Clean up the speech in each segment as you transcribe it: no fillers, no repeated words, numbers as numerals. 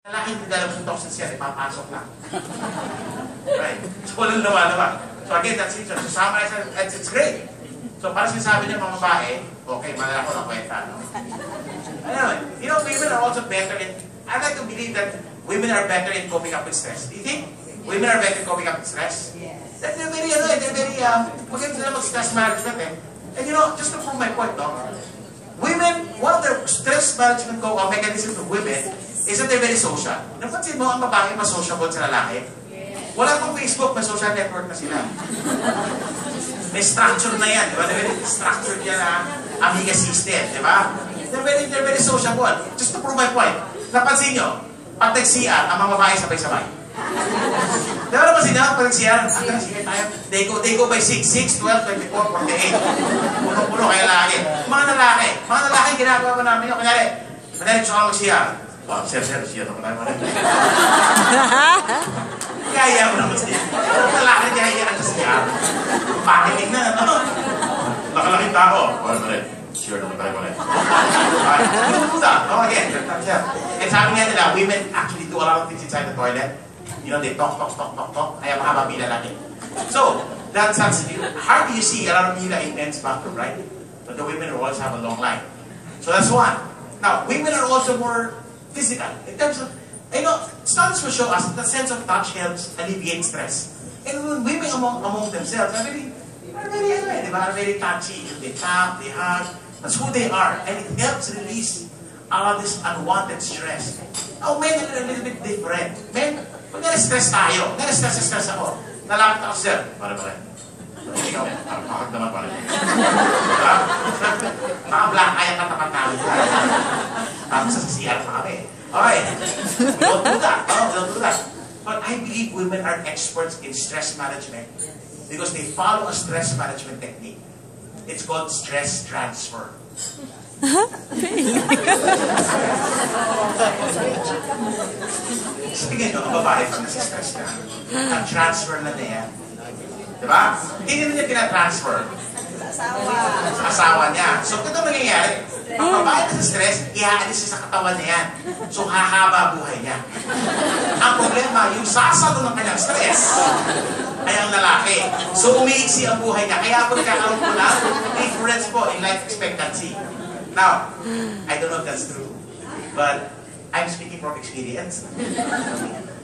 Lalaki hindi dala ng toxins yan, ipapasok lang. Right? So, walang lawa-lawa. So, again, that's it. So, summarize, it's great. So, para sinasabi niya mga babae, okay, malala ko ng kwenta, no? Anyway, you know, women are also better in, I like to believe that women are better in coping up with stress. Do you think women are better in coping up with stress? Yes. They're very, maganda sila mag-stress management, eh. And you know, just to prove my point, no? Women, one of the stress management mechanisms of women is that they're very social. Napansin mo, ang babae mas sociable sa lalaki? Wala pang Facebook, may social network na sila. May structure na yan, di ba? They're very structured yan na amiga system, di ba? They're very sociable. Just to prove my point, napansin nyo, pag nag-CR, ang mga babae sabay-sabay. Di ba napansin nyo, pag nag-CR, sige tayo, they go by 6, 6, 12, 24, 48. Puno-puno kaya lagi. Mga lalaki, ginagawa mo namin yun. Kunyari, gusto ka mag-CR. Oh, sir, siya naman tayo maraming. Kaya mo naman siya. Lalaki kaya ka siya. Pakinig na, ano? Nakalaking tao. Sure naman tayo maraming. Again, and sabi nga nila, women actually do a lot of things inside the toilet. You know, they talk. Kaya makababila natin. So, that's hard to see a lot of people in men's bathroom, right? But the women always have a long line. So that's one. Now, women are also more physical. In terms of, you know, studies will show us that the sense of touch helps alleviate stress. And when women among themselves are very touchy. They tap, they hug. That's who they are. And it helps release all of this unwanted stress. Now, men are a little bit different. Men, pag nare-stress tayo, nare-stress ako. Nalapit ako, sir. Pare. Ikaw, pakag naman pare. Naka-black eye ang katapat namin. Tapos sa CR pa kami. Okay. We don't do that. But I believe women are experts in stress management because they follow a stress management technique. It's called stress transfer. Sige nyo, ang babae pag nasi-stress ka, ang transfer na yan. Diba? Hindi niya pinatransfer sa asawa niya. So, ito nangyayari. Ang babae na sa stress, iaalis siya sa katawan niya yan. So, hahaba buhay niya. Ang problema, yung sasalo ng kanyang stress ay ang lalaki. So, umiiksi ang buhay niya. Kaya po nagkakaroon po na difference po in life expectancy. Now, I don't know if that's true, but I'm speaking from experience.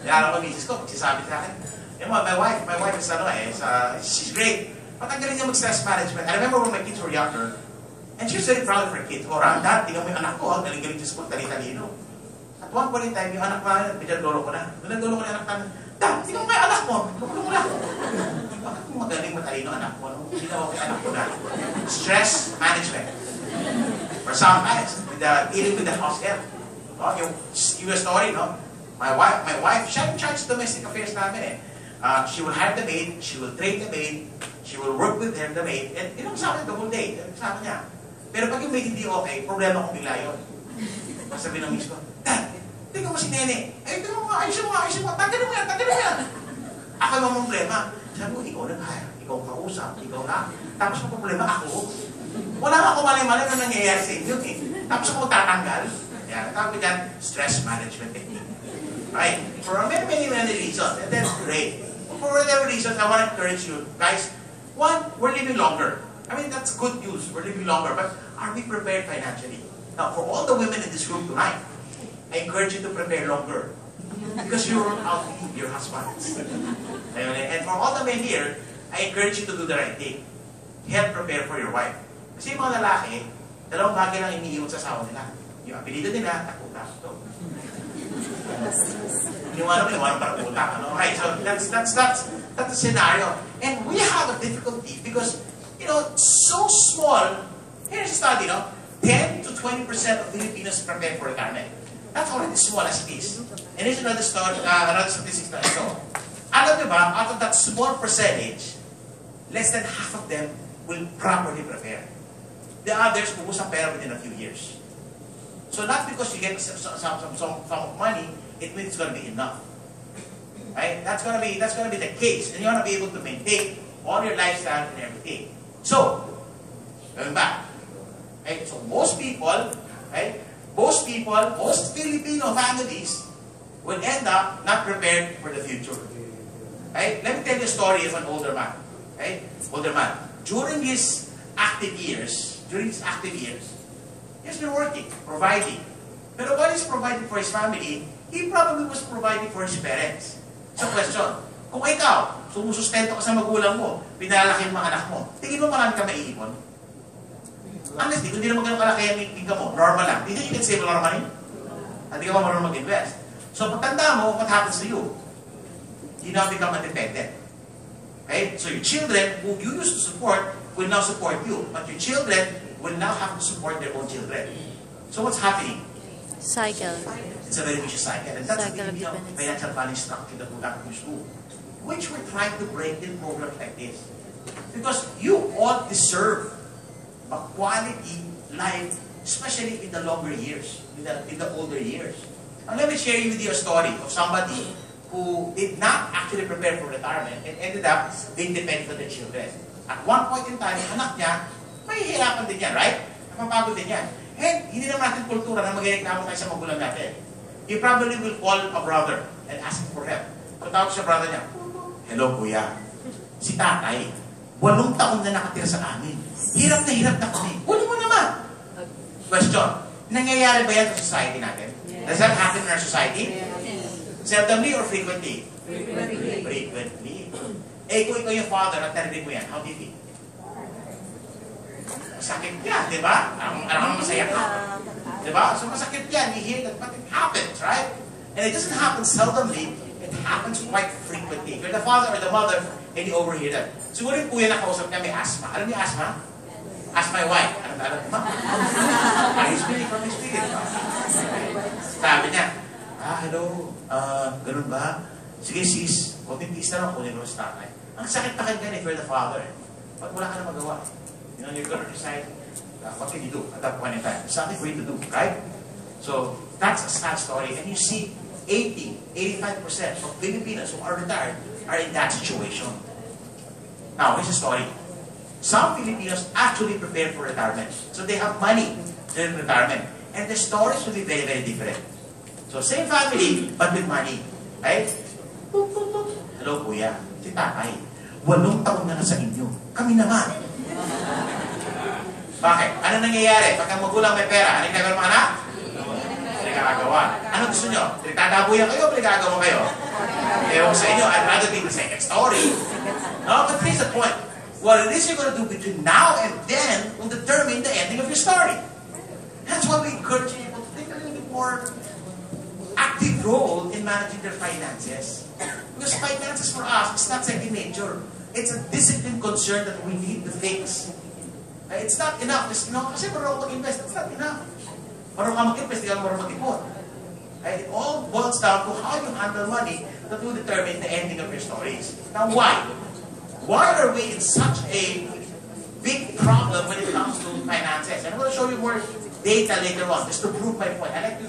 Kaya ako, misis ko, magsasabi sa akin, my wife is, she's great. Patanggalin niya mag-stress management. I remember when my kids were younger, and she was very proud of her kids. Dad, tingnan mo yung anak ko, galing-galing sa school, talino. At one point in time, yung anak ko na, pinagdolo ko na. Pinagdolo ko na yung anak namin, Dad, tingnan mo yung anak mo, tulong mo na. Bakit kung magaling matalino anak mo? Hindi na ako yung anak ko na. Stress management. For sometimes, dealing with the house help. Yung story, no? My wife, siya in charge of domestic affairs namin eh. She will have the maid, she will train the maid, she will work with her, the maid, and yun ang sa akin the whole day, kasama niya. Pero pag yung maid hindi okay, problema kong bigla yun. Sabi ng miss ko, Dad, tingnan mo si Nene. Tingnan mo nga, ayusin mo, tanggalin mo yan. Ako yung problema. Sabi ko, ikaw nag-hire, ikaw kausap, ikaw na. Tapos ang problema ako. Wala nga ako mali-mali na nangyayari sa inyo eh. Tapos ako tatanggal. Yan, tawag ko dyan, stress management technique. Right? For many reasons, and that's great. For whatever reasons, I want to encourage you, guys. One, we're living longer. I mean, that's good news. We're living longer. But are we prepared financially? Now, for all the women in this room tonight, I encourage you to prepare longer. Because you won't outlive your husbands. And for all the men here, I encourage you to do the right thing. Help prepare for your wife. Kasi yung mga lalaki, dalawang bagay lang iniiwan sa asawa nila. Yung apelido nila, takot-takot. Iniwanan para utak. Right, so that's the scenario. And we have a difficulty because, you know, so small. Here's a study, 10 to 20% of Filipinos prepare for retirement. That's already small as it is. And here's another statistics na ito. Alam niyo ba, out of that small percentage, less than half of them will properly prepare. The others will lose some pera within a few years. So not because you get some of money, it means it's going to be enough. Right? That's going to be the case, and you want to be able to maintain all your lifestyle and everything. So, going back, right? So most people, right? Most Filipino families will end up not prepared for the future. Okay? Let me tell you a story of an older man. Okay? Older man. During his active years, he's been working, providing. Pero while he's providing for his family, he probably was providing for his parents. So question, kung ikaw, sumusustento ka sa magulang mo, pinalaki yung mga anak mo, tingin mo marami ka maiipon? Honestly, kung hindi naman ganun kalaki yung income mo, normal lang. Hindi you can save a lot of money? Hindi ka ba marunong mag-invest? So pagtanda mo, what happens to you? You now become independent. Okay? So your children, who you used to support, will now support you. But your children will now have to support their own children. So what's happening? Cycle. It's a very vicious cycle. And that's the financial planning structure that we got used to. Which we're trying to break in programs like this. Because you all deserve a quality life, especially in the longer years, in the older years. And let me share with you a story of somebody who did not actually prepare for retirement and ended up being dependent on their children. At one point in time, yung anak niya, mahihirapan din yan, right? Napapagod din yan. And hindi naman natin kultura na mag-reklamo tayo sa magulang natin. He probably will call a brother and ask him for help. Patawag sa brother niya, "Hello kuya, si tatay, 8 taon na nakatira sa amin. Hirap na kami. Kunin mo naman." Question, nangyayari ba yan sa society natin? Does that happen in our society? Seldomly or frequently? Frequently. Eh, kung ikaw yung father at narinig mo yan, how do you feel? Masakit yan, di ba? Alam mo masaya ka. Di ba? So masakit yan. You hear that, but it happens, right? And it doesn't happen seldomly. It happens quite frequently. If you're the father or the mother, and you overhear that. Siguro yung kuya na kausap niya may asthma. Alam niyo asthma? Ask my wife. Alam mo? He's speaking from his spirit. Sabi niya, hello, ganun ba? Sige sis, kunting tiis na lang, kunin mo sa tatay. Ang sakit na kanya if you're the father. Pag wala ka na magawa. You know, you're gonna decide, what can you do at that point in time? There's something for you to do, right? So, that's a sad story. And you see, 85% of Filipinos who are retired are in that situation. Now, here's a story. Some Filipinos actually prepare for retirement. So they have money during retirement. And the stories will be very, very different. So same family, but with money. Right? Hello, kuya. Si tatay. 8 taon na sa inyo. Kami naman. Bakit? Ano nangyayari? Pagka magulang may pera, ano yung gagawin mga anak? Pinagagawa. Ano gusto nyo? Pinagtatabuyan kayo o pinagagawa kayo? Ewan sa inyo, I'd rather be the second story. No, but here's the point. What it is you're going to do between now and then will determine the ending of your story. That's why we encourage people to take a little bit more active role in managing their finances. Because finances for us is not second nature. It's a discipline concern that we need to fix. It's not enough. Just, kasi marunong mag-invest, it's not enough. Marunong ka mag-invest, di ka marunong mag-ipon. It all boils down to how you handle money that will determine the ending of your stories. Now, why? Why are we in such a big problem when it comes to finances? And I'm going to show you more data later on, just to prove my point. I like to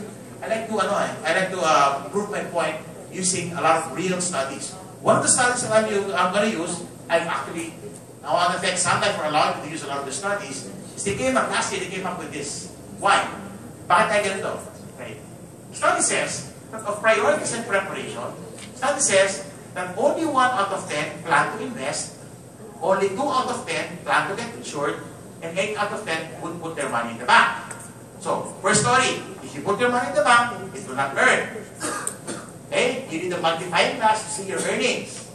prove my point using a lot of real studies. One of the studies that I'm going to use, I want to thank Sunday for allowing me to use a lot of the studies. Is last year they came up with this. Why? Bakit tayo ganito? Okay. Study says that of priorities and preparation, study says that only 1 out of 10 plan to invest, only 2 out of 10 plan to get insured, and 8 out of 10 would put their money in the bank. So, first story, if you put your money in the bank, it will not earn. Okay? You need a multiplying class to see your earnings.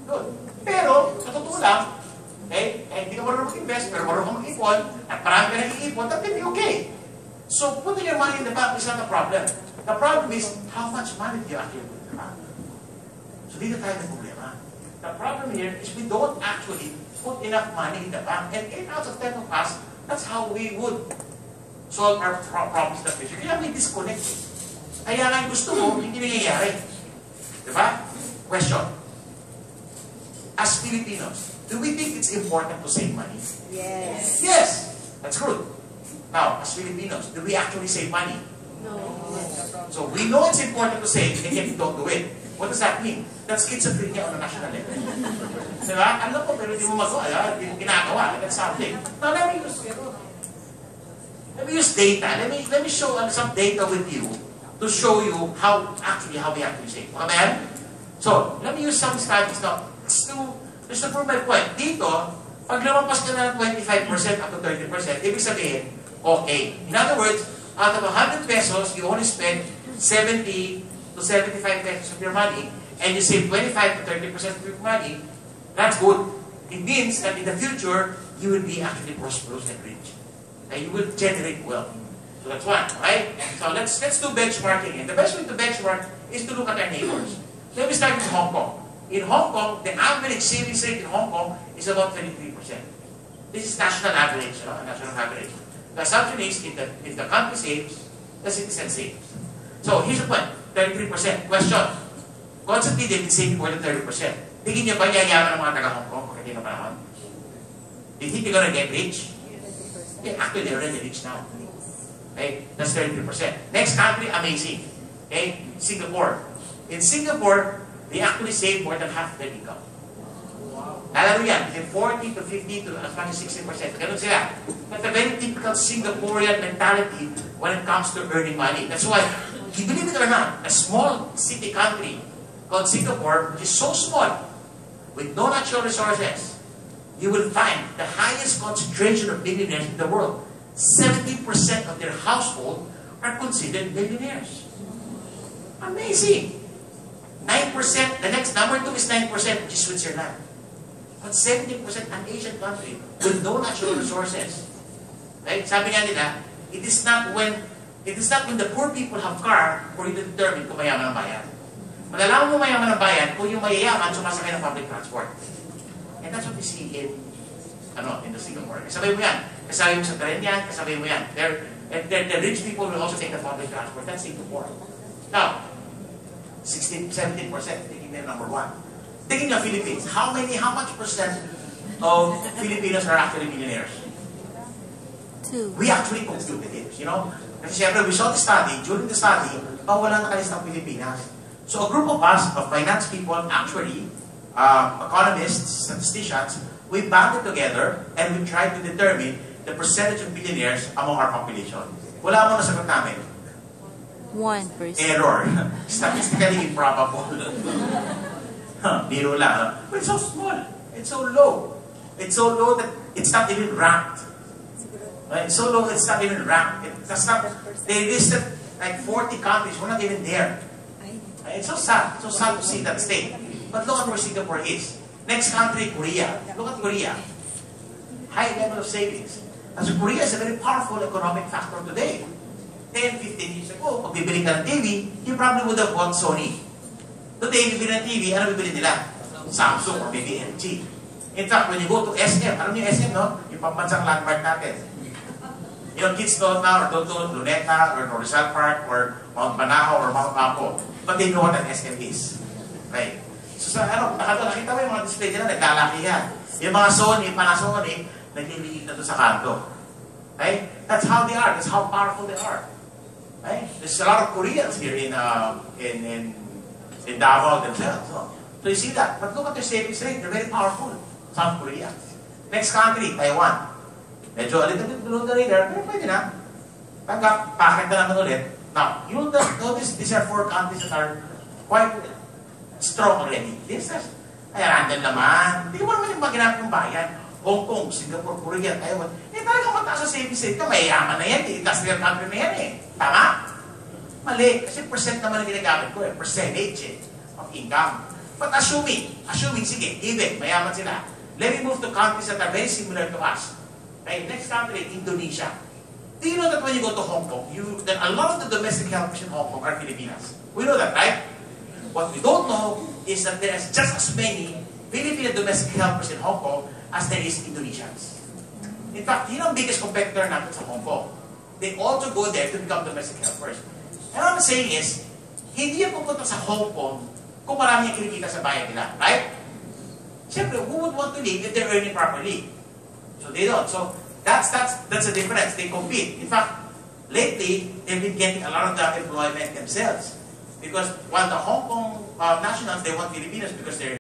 Good. Pero, sa totoo lang, hindi ka marunong mag-invest, pero marunong ka mag-ipon, at marami ka nag-iipon, that will be okay. So, putting your money in the bank is not a problem. The problem is, how much money do you actually put in the bank? So, dito tayo ng problema. The problem here is we don't actually put enough money in the bank. And 8 out of 10 of us, that's how we would solve our problems in the future. Kaya may disconnect. Kaya nga yung gusto mo, hindi nangyayari. Diba? Question. As Filipinos, do we think it's important to save money? Yes. Yes! That's good. Now, as Filipinos, do we actually save money? No. So we know it's important to save, and yet we don't do it. What does that mean? That's schizophrenia on a national level. Diba? Alam ko, pero hindi mo magawa. Hindi mo ginagawa. That's something. Now, let me use data. Let me show some data with you to show you how we actually save. Okay ba yan? So, let me use some studies now. Just to prove my point. Dito, pag lumampas ka na ng 25% up to 30%, ibig sabihin, okay. In other words, out of 100 pesos, you only spend 70 to 75 pesos of your money, and you save 25 to 30% of your money. That's good. It means that in the future, you will be actually prosperous and rich. And you will generate wealth. So that's one, right? So let's do benchmarking. And the best way to benchmark is to look at our neighbors. Let me start with Hong Kong. In Hong Kong, the average savings rate in Hong Kong is about 23%. This is national average, national average. The assumption is if the country saves, the citizen saves. So here's the point, 33%. Question. Constantly, they've been saving more than 30%. Tingin niyo ba yayaman ng mga taga Hong Kong pagdating ng panahon? Do you think they're gonna get rich? Yeah, actually, they're already rich now. Okay? That's 33%. Next country, amazing. Okay? Singapore. In Singapore, they actually save more than half their income. Alam mo yan, between 40 to 50 to as much as 60%. Ganun sila. That's a very typical Singaporean mentality when it comes to earning money. That's why, believe it or not, a small city country called Singapore, which is so small, with no natural resources, you will find the highest concentration of billionaires in the world. 70% of their household are considered millionaires. Amazing! 9%, the next number 2 is 9%, which is Switzerland. But 70% an Asian country with no natural resources. Right? Sabi nga nila, it is not when the poor people have car for you to determine kung mayaman ang bayan. Malalaman mo mayaman ang bayan kung yung mayayaman sumasakay ng public transport. And that's what we see in the Singapore. Kasabay mo yan. Kasabay mo sa tren yan. Kasabay mo yan. The rich people will also take the public transport. That's Singapore. Now, 17%, taking their number 1. Taking the Philippines, how much percent of Filipinos are actually millionaires? 2. We actually computed it, Kasi syempre, we saw the study, during the study, wala nakalistang Pilipinas. So a group of us, of finance people, actually, economists, statisticians, we banded together and we tried to determine the percentage of billionaires among our population. Wala mo nasagot namin. 1%. Error. Statistically improbable. Biro lang. But it's so small. It's so low. It's so low that it's not even ranked. Right? It's so low it's not even ranked. They listed like 40 countries. We're not even there. It's so sad. It's so sad to see that state. But look at where Singapore is. Next country, Korea. Look at Korea. High level of savings. As Korea is a very powerful economic factor today. 10, 15 years ago, pag bibili ka ng TV, you probably would have bought Sony. Today, bibili ng TV, ano bibili nila? Samsung or maybe LG. In fact, when you go to SM, alam niyo SM, no? Yung pambansang landmark natin. Yung kids don't now, or don't know Luneta, or Rizal Park, or Mount Banahaw, or Mount Apo. But they know what an SM is. Right? So, nakita mo yung mga display nila, naglalaki yan. Yung mga Sony, Panasonic, nagliliit na doon sa kanto. Right? That's how they are. That's how powerful they are. Right? There's a lot of Koreans here in Davao themselves. So you see that. But look at their savings rate. They're very powerful. South Korea. Next country, Taiwan. Medyo a little bit below the radar, pero pwede na. Pakit na naman ulit. Now, you'll notice these are 4 countries that are quite strong already. This is, Randell naman. Hindi mo naman yung maginap yung bayan. Hong Kong, Singapore, Korea, Taiwan. Talagang mataas sa savings rate ka. Mayayaman na yan. Industrial country na yan . Tama? Mali. Kasi percent naman ang ginagamit ko . Percentage of income. But assuming, sige, even, mayaman sila. Let me move to countries that are very similar to us. Okay, next country, Indonesia. Do you know that when you go to Hong Kong, that a lot of the domestic helpers in Hong Kong are Filipinas? We know that, right? What we don't know is that there is just as many Filipino domestic helpers in Hong Kong as there is Indonesians. In fact, yun ang biggest competitor natin sa Hong Kong. They also go there to become domestic helpers. And what I'm saying is, hindi yan pupunta sa Hong Kong kung marami yung kinikita sa bayan nila. Right? Siyempre, who would want to live if they're earning properly? So they don't. So that's the difference. They compete. In fact, lately, they've been getting a lot of that employment themselves. Because while the Hong Kong nationals, they want Filipinos because they're